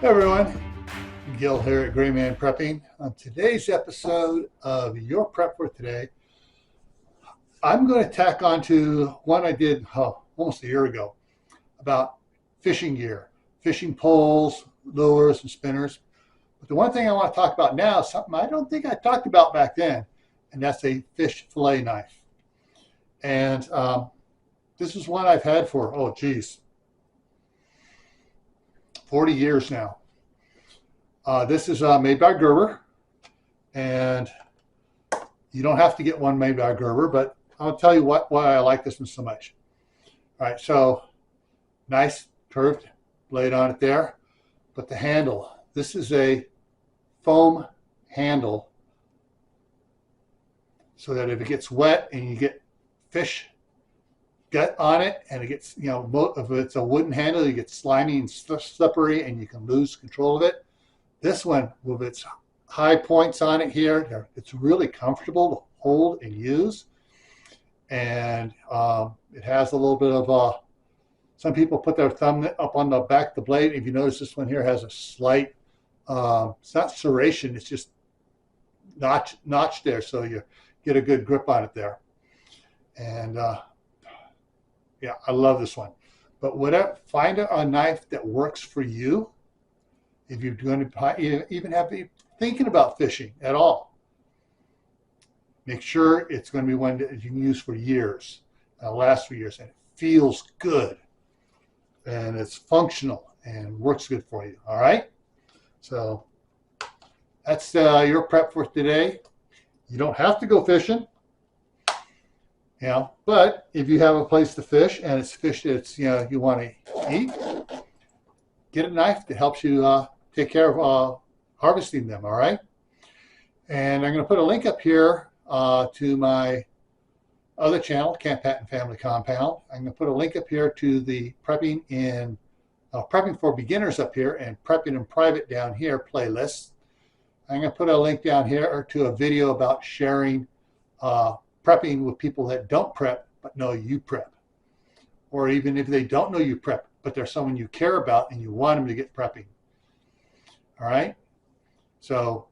Hey everyone, Gil here at Gray Man Prepping. On today's episode of Your Prep for Today, I'm going to tack on to one I did almost a year ago about fishing gear, fishing poles, lures, and spinners. But the one thing I want to talk about now is something I don't think I talked about back then, and that's a fish fillet knife. And this is one I've had for, 40 years now. This is made by Gerber, and you don't have to get one made by Gerber, but I'll tell you why I like this one so much. All right, so nice curved blade on it there, but the handle, this is a foam handle so that if it gets wet and you get fish gut on it and it gets, if it's a wooden handle, you get slimy and slippery and you can lose control of it. This one, with its high points on it here, it's really comfortable to hold and use. And it has a little bit of, some people put their thumb up on the back of the blade. If you notice, this one here has a slight, it's not serration, it's just notch there, so you get a good grip on it there. And yeah, I love this one. But find a knife that works for you. If you're going to even have to thinking about fishing at all, make sure it's going to be one that you can use for years, last for years, and it feels good, and it's functional and works good for you. All right, so that's your prep for today. You don't have to go fishing, but if you have a place to fish and it's fish that's you want to eat, get a knife that helps you take care of harvesting them, all right? And I'm going to put a link up here to my other channel, Camp Patton Family Compound. I'm going to put a link up here to the Prepping for Beginners up here and Prepping in Private down here playlists. I'm going to put a link down here to a video about sharing prepping with people that don't prep but know you prep. Or even if they don't know you prep, but they're someone you care about and you want them to get prepping. All right, so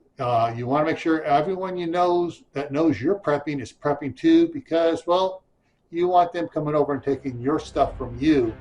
you want to make sure everyone that knows you're prepping is prepping too, because, well, you want them coming over and taking your stuff from you